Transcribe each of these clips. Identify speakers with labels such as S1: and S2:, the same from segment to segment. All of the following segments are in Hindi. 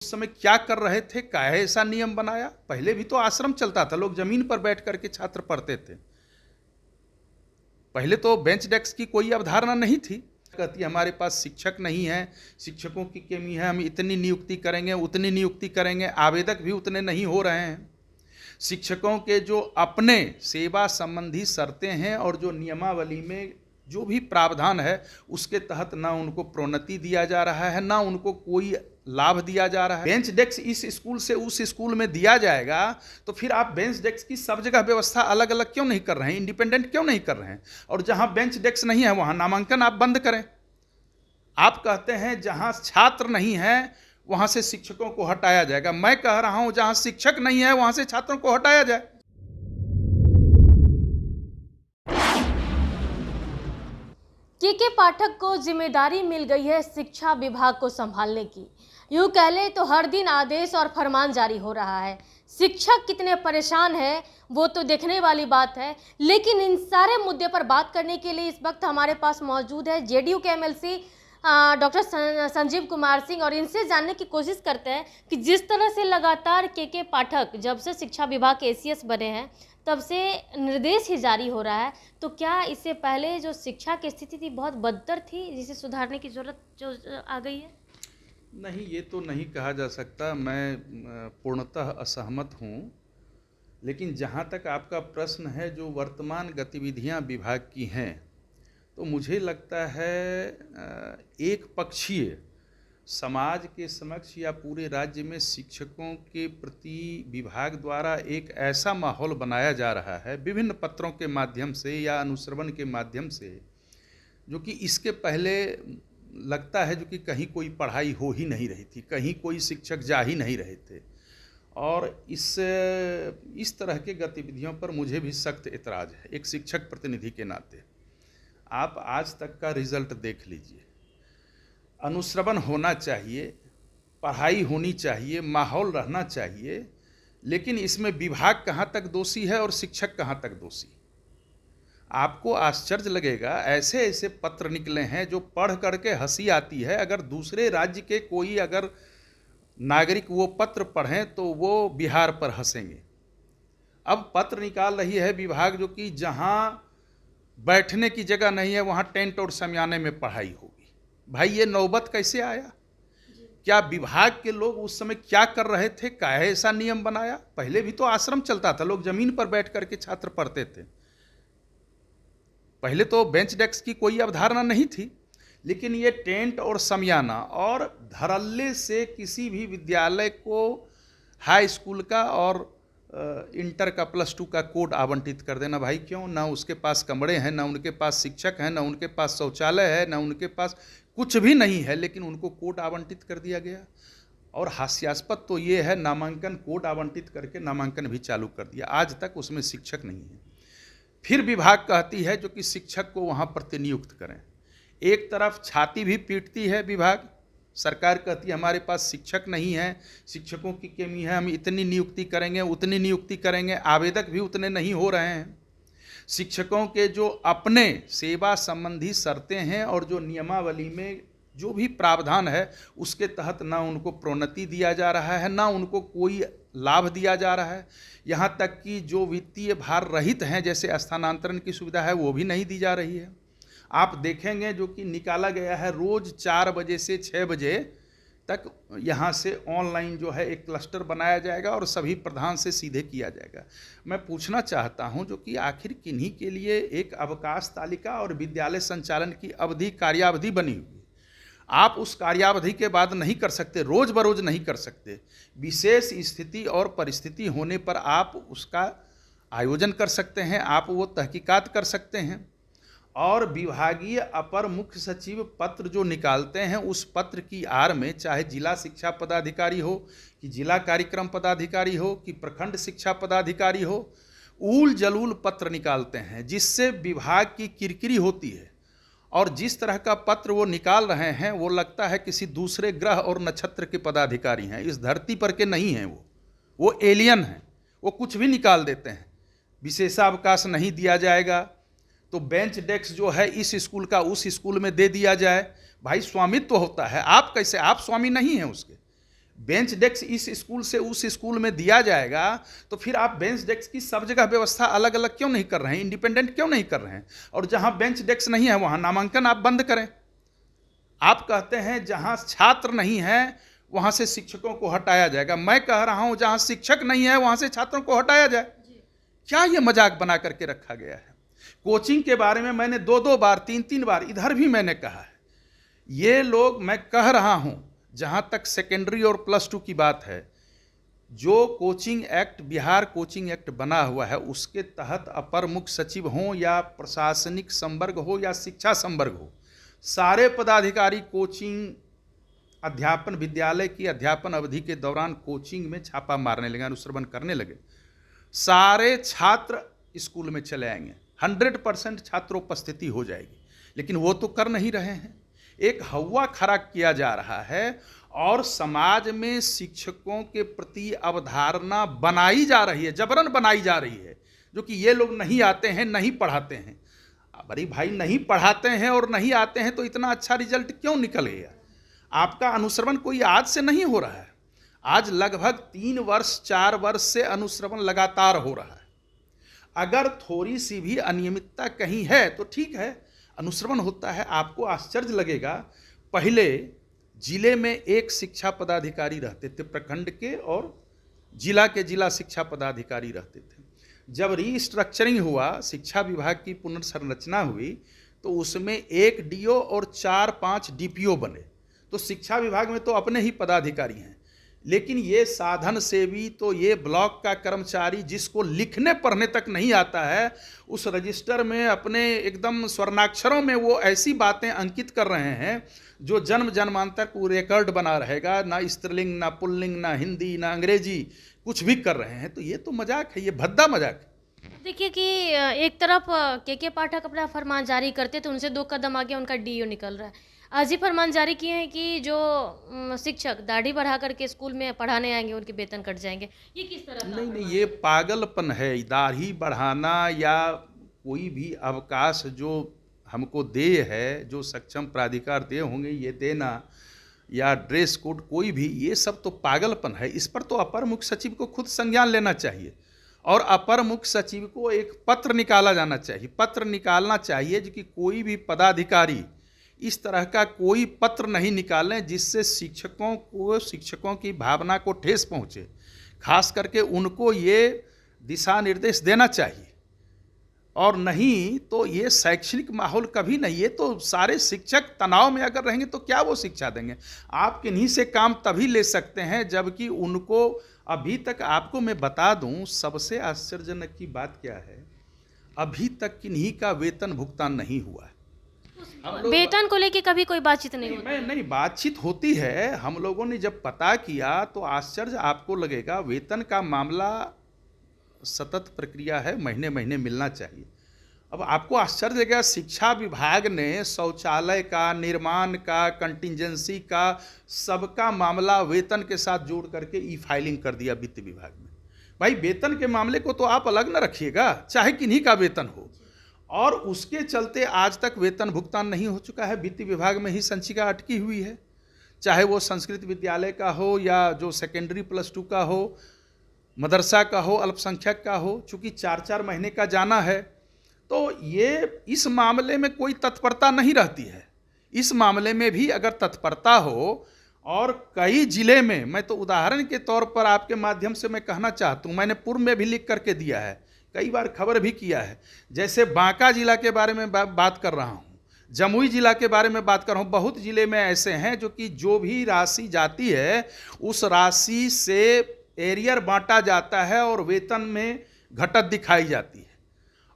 S1: उस समय क्या कर रहे थे, काहे ऐसा नियम बनाया। पहले भी तो आश्रम चलता था, लोग जमीन पर बैठ करके छात्र पढ़ते थे। पहले तो बेंच डेस्क की कोई अवधारणा नहीं थी। कहती हमारे पास शिक्षक नहीं है, शिक्षकों की कमी है, हम इतनी नियुक्ति करेंगे उतनी नियुक्ति करेंगे, आवेदक भी उतने नहीं हो रहे हैं। शिक्षकों के जो अपने सेवा संबंधी शर्तें हैं और जो नियमावली में जो भी प्रावधान है उसके तहत ना उनको प्रोन्नति दिया जा रहा है, ना उनको कोई लाभ दिया जा रहा है। बेंच डेस्क इस स्कूल से उस स्कूल में दिया जाएगा तो फिर आप बेंच डेस्क की सब जगह व्यवस्था अलग अलग क्यों नहीं कर रहे हैं, इंडिपेंडेंट क्यों नहीं कर रहे हैं। और जहां बेंच डेस्क नहीं है वहां नामांकन आप बंद करें। आप कहते हैं जहां छात्र नहीं है वहां से शिक्षकों को हटाया जाएगा। मैं कह रहा हूं जहां शिक्षक नहीं है वहां से छात्रों को हटाया जाए।
S2: के पाठक को जिम्मेदारी मिल गई है शिक्षा विभाग को संभालने की। यूं कह ले तो हर दिन आदेश और फरमान जारी हो रहा है। शिक्षक कितने परेशान हैं वो तो देखने वाली बात है, लेकिन इन सारे मुद्दे पर बात करने के लिए इस वक्त हमारे पास मौजूद है जेडीयू के एमएलसी डॉक्टर संजीव कुमार सिंह, और इनसे जानने की कोशिश करते हैं कि जिस तरह से लगातार के पाठक जब से शिक्षा विभाग के एसीएस बने हैं तब से निर्देश ही जारी हो रहा है, तो क्या इससे पहले जो शिक्षा की स्थिति थी बहुत बदतर थी जिसे सुधारने की जरूरत जो आ गई है?
S1: नहीं, ये तो नहीं कहा जा सकता। मैं पूर्णतः असहमत हूँ। लेकिन जहाँ तक आपका प्रश्न है जो वर्तमान गतिविधियाँ विभाग की हैं, तो मुझे लगता है एक पक्षीय समाज के समक्ष या पूरे राज्य में शिक्षकों के प्रति विभाग द्वारा एक ऐसा माहौल बनाया जा रहा है विभिन्न पत्रों के माध्यम से या अनुश्रवण के माध्यम से, जो कि इसके पहले लगता है जो कि कहीं कोई पढ़ाई हो ही नहीं रही थी, कहीं कोई शिक्षक जा ही नहीं रहे थे। और इस तरह के गतिविधियों पर मुझे भी सख्त एतराज़ है एक शिक्षक प्रतिनिधि के नाते। आप आज तक का रिजल्ट देख लीजिए। अनुश्रवण होना चाहिए, पढ़ाई होनी चाहिए, माहौल रहना चाहिए, लेकिन इसमें विभाग कहाँ तक दोषी है और शिक्षक कहाँ तक दोषी। आपको आश्चर्य लगेगा, ऐसे ऐसे पत्र निकले हैं जो पढ़ करके हंसी आती है। अगर दूसरे राज्य के कोई अगर नागरिक वो पत्र पढ़ें तो वो बिहार पर हंसेंगे। अब पत्र निकाल रही है विभाग जो कि जहाँ बैठने की जगह नहीं है वहाँ टेंट और शमियाने में पढ़ाई होगी। भाई ये नौबत कैसे आया? क्या विभाग के लोग उस समय क्या कर रहे थे, काहे ऐसा नियम बनाया। पहले भी तो आश्रम चलता था, लोग जमीन पर बैठ करके छात्र पढ़ते थे। पहले तो बेंच डेस्क की कोई अवधारणा नहीं थी। लेकिन ये टेंट और शमियाना और धड़ल्ले से किसी भी विद्यालय को हाई स्कूल का और इंटर का +2 का कोड आवंटित कर देना। भाई क्यों? ना उसके पास कमरे हैं, ना उनके पास शिक्षक हैं, ना उनके पास शौचालय है, ना उनके पास कुछ भी नहीं है, लेकिन उनको कोड आवंटित कर दिया गया। और हास्यास्पद तो ये है, नामांकन कोड आवंटित करके नामांकन भी चालू कर दिया, आज तक उसमें शिक्षक नहीं है। फिर विभाग कहती है जो कि शिक्षक को वहाँ प्रतिनियुक्त करें। एक तरफ छाती भी पीटती है विभाग, सरकार कहती है हमारे पास शिक्षक नहीं है, शिक्षकों की कमी है, हम इतनी नियुक्ति करेंगे उतनी नियुक्ति करेंगे, आवेदक भी उतने नहीं हो रहे हैं। शिक्षकों के जो अपने सेवा संबंधी शर्तें हैं और जो नियमावली में जो भी प्रावधान है उसके तहत ना उनको प्रोन्नति दिया जा रहा है, ना उनको कोई लाभ दिया जा रहा है। यहाँ तक कि जो वित्तीय भार रहित हैं, जैसे स्थानांतरण की सुविधा है, वो भी नहीं दी जा रही है। आप देखेंगे जो कि निकाला गया है रोज़ 4 बजे से 6 बजे तक यहाँ से ऑनलाइन जो है एक क्लस्टर बनाया जाएगा और सभी प्रधान से सीधे किया जाएगा। मैं पूछना चाहता हूँ जो कि आखिर किन्हीं के लिए एक अवकाश तालिका और विद्यालय संचालन की अवधि कार्यावधि बनी हुई, आप उस कार्यावधि के बाद नहीं कर सकते, रोज़ बरोज़ नहीं कर सकते। विशेष स्थिति और परिस्थिति होने पर आप उसका आयोजन कर सकते हैं, आप वो तहकीकात कर सकते हैं। और विभागीय अपर मुख्य सचिव पत्र जो निकालते हैं उस पत्र की आड़ में चाहे जिला शिक्षा पदाधिकारी हो कि जिला कार्यक्रम पदाधिकारी हो कि प्रखंड शिक्षा पदाधिकारी हो, ऊल जलूल पत्र निकालते हैं जिससे विभाग की किरकिरी होती है। और जिस तरह का पत्र वो निकाल रहे हैं वो लगता है किसी दूसरे ग्रह और नक्षत्र के पदाधिकारी हैं, इस धरती पर के नहीं हैं, वो एलियन हैं। वो कुछ भी निकाल देते हैं। विशेषावकाश नहीं दिया जाएगा तो बेंच डेस्क जो है इस स्कूल का उस स्कूल में दे दिया जाए। भाई स्वामित्व होता है, आप कैसे, आप स्वामी नहीं हैं उसके। बेंच डेस्क इस स्कूल से उस स्कूल में दिया जाएगा, तो फिर आप बेंच डेस्क की सब जगह व्यवस्था अलग अलग क्यों नहीं कर रहे हैं, इंडिपेंडेंट क्यों नहीं कर रहे हैं? और जहां बेंच डेस्क नहीं है वहां नामांकन आप बंद करें। आप कहते हैं जहां छात्र नहीं है वहां से शिक्षकों को हटाया जाएगा, मैं कह रहा हूं जहां शिक्षक नहीं है वहां से छात्रों को हटाया जाए। क्या ये मजाक बना करके रखा गया है? कोचिंग के बारे में मैंने 2-2 बार 3-3 बार इधर भी मैंने कहा है, ये लोग, मैं कह रहा हूं जहां तक सेकेंडरी और +2 की बात है, जो coaching act, Bihar coaching act बना हुआ है, उसके तहत अपर मुख्य सचिव हों या प्रशासनिक संवर्ग हो या शिक्षा संवर्ग हो, सारे पदाधिकारी कोचिंग अध्यापन, विद्यालय की अध्यापन अवधि के दौरान कोचिंग में छापा मारने लगे, अनुश्रवण करने लगे। सारे छात्र स्कूल में चले आएंगे, 100% छात्रोपस्थिति हो जाएगी, लेकिन वो तो कर नहीं रहे हैं। एक हवा खड़ा किया जा रहा है और समाज में शिक्षकों के प्रति अवधारणा बनाई जा रही है, जबरन बनाई जा रही है, जो कि ये लोग नहीं आते हैं, नहीं पढ़ाते हैं। अरे भाई, नहीं पढ़ाते हैं और नहीं आते हैं तो इतना अच्छा रिजल्ट क्यों निकल गया? आपका अनुश्रवण कोई आज से नहीं हो रहा है, आज लगभग 3 वर्ष 4 वर्ष से अनुश्रवण लगातार हो रहा है। अगर थोड़ी सी भी अनियमितता कहीं है तो ठीक है, अनुश्रवण होता है, आपको आश्चर्य लगेगा। पहले जिले में एक शिक्षा पदाधिकारी रहते थे, प्रखंड के और जिला के जिला शिक्षा पदाधिकारी रहते थे। जब रीस्ट्रक्चरिंग हुआ, शिक्षा विभाग की पुनर्संरचना हुई, तो उसमें 1 डीओ और 4-5 डीपीओ बने। तो शिक्षा विभाग में तो अपने ही पदाधिकारी हैं, लेकिन ये साधन सेवी, तो ये ब्लॉक का कर्मचारी जिसको लिखने पढ़ने तक नहीं आता है, उस रजिस्टर में अपने एकदम स्वर्णाक्षरों में वो ऐसी बातें अंकित कर रहे हैं जो जन्म जन्मांतर को रिकॉर्ड बना रहेगा, ना स्त्रीलिंग, ना पुल्लिंग, ना हिंदी, ना अंग्रेजी, कुछ भी कर रहे हैं। तो ये तो मजाक है, ये भद्दा मजाक है।
S2: देखिए कि एक तरफ के पाठक अपना फरमान जारी करते तो उनसे 2 कदम आगे उनका डीओ निकल रहा है। आज ही फरमान जारी किए हैं कि जो शिक्षक दाढ़ी बढ़ा करके स्कूल में पढ़ाने आएंगे उनके वेतन कट जाएंगे। ये किस तरह का?
S1: नहीं, ये पागलपन है। दाढ़ी बढ़ाना या कोई भी अवकाश जो हमको दे है, जो सक्षम प्राधिकार दे होंगे, ये देना या ड्रेस कोड, कोई भी, ये सब तो पागलपन है। इस पर तो अपर मुख्य सचिव को खुद संज्ञान लेना चाहिए और अपर मुख्य सचिव को एक पत्र निकाला जाना चाहिए, पत्र निकालना चाहिए कि कोई भी पदाधिकारी इस तरह का कोई पत्र नहीं निकालें जिससे शिक्षकों की भावना को ठेस पहुंचे। खास करके उनको ये दिशा निर्देश देना चाहिए, और नहीं तो ये शैक्षणिक माहौल कभी नहीं। ये तो सारे शिक्षक तनाव में अगर रहेंगे तो क्या वो शिक्षा देंगे? आप किन्हीं से काम तभी ले सकते हैं जबकि उनको, अभी तक आपको मैं बता दूं, सबसे आश्चर्यजनक की बात क्या है, अभी तक किन्हीं का वेतन भुगतान नहीं हुआ है।
S2: वेतन को लेके कभी कोई बातचीत नहीं होती?
S1: नहीं, बातचीत होती है। हम लोगों ने जब पता किया तो आश्चर्य आपको लगेगा। वेतन का मामला सतत प्रक्रिया है, महीने महीने मिलना चाहिए। अब आपको आश्चर्य लगेगा, शिक्षा विभाग ने शौचालय का, निर्माण का, कंटिजेंसी का, सबका मामला वेतन के साथ जोड़ करके ई फाइलिंग कर दिया वित्त विभाग में। भाई, वेतन के मामले को तो आप अलग न रखिएगा, चाहे किन्हीं का वेतन हो। और उसके चलते आज तक वेतन भुगतान नहीं हो चुका है। वित्त विभाग में ही संचिका अटकी हुई है, चाहे वो संस्कृत विद्यालय का हो या जो सेकेंडरी +2 का हो, मदरसा का हो, अल्पसंख्यक का हो। चूँकि 4-4 महीने का जाना है, तो ये इस मामले में कोई तत्परता नहीं रहती है। इस मामले में भी अगर तत्परता हो, और कई जिले में, मैं तो उदाहरण के तौर पर आपके माध्यम से मैं कहना चाहता हूँ, मैंने पूर्व में भी लिख करके दिया है, कई बार खबर भी किया है। जैसे बांका जिला के बारे में बात कर रहा हूँ, जमुई जिला के बारे में बात कर रहा हूँ। बहुत जिले में ऐसे हैं जो कि जो भी राशि जाती है उस राशि से एरियर बांटा जाता है और वेतन में घटत दिखाई जाती है,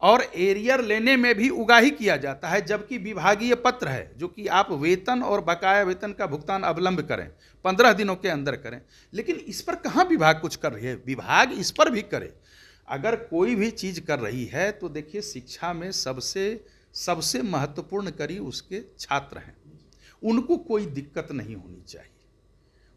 S1: और एरियर लेने में भी उगाही किया जाता है। जबकि विभागीय पत्र है जो कि आप वेतन और बकाया वेतन का भुगतान अविलंब करें, 15 दिनों के अंदर करें। लेकिन इस पर कहाँ विभाग कुछ कर रही है? विभाग इस पर भी करे। अगर कोई भी चीज़ कर रही है तो देखिए, शिक्षा में सबसे महत्वपूर्ण कड़ी उसके छात्र हैं, उनको कोई दिक्कत नहीं होनी चाहिए।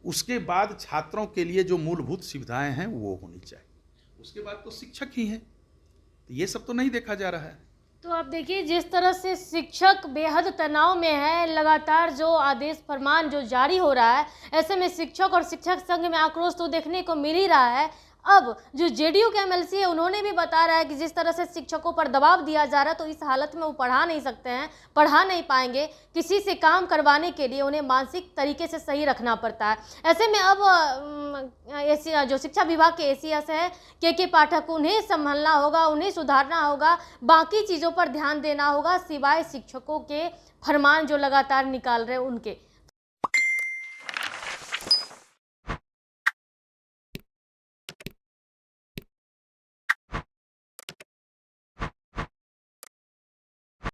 S1: उसके बाद छात्रों के लिए जो मूलभूत सुविधाएं हैं वो होनी चाहिए। उसके बाद तो शिक्षक ही हैं। तो ये सब तो नहीं देखा जा रहा है।
S2: तो आप देखिए, जिस तरह से शिक्षक बेहद तनाव में है, लगातार जो आदेश फरमान जो जारी हो रहा है, ऐसे में शिक्षक और शिक्षक संघ में आक्रोश तो देखने को मिल ही रहा है। अब जो जेडीयू के एमएलसी है, उन्होंने भी बता रहा है कि जिस तरह से शिक्षकों पर दबाव दिया जा रहा है, तो इस हालत में वो पढ़ा नहीं सकते हैं, पढ़ा नहीं पाएंगे। किसी से काम करवाने के लिए उन्हें मानसिक तरीके से सही रखना पड़ता है। ऐसे में अब जो शिक्षा विभाग के एसीएस है के पाठक, उन्हें संभलना होगा, उन्हें सुधारना होगा, बाकी चीज़ों पर ध्यान देना होगा, सिवाय शिक्षकों के फरमान जो लगातार निकाल रहे हैं उनके।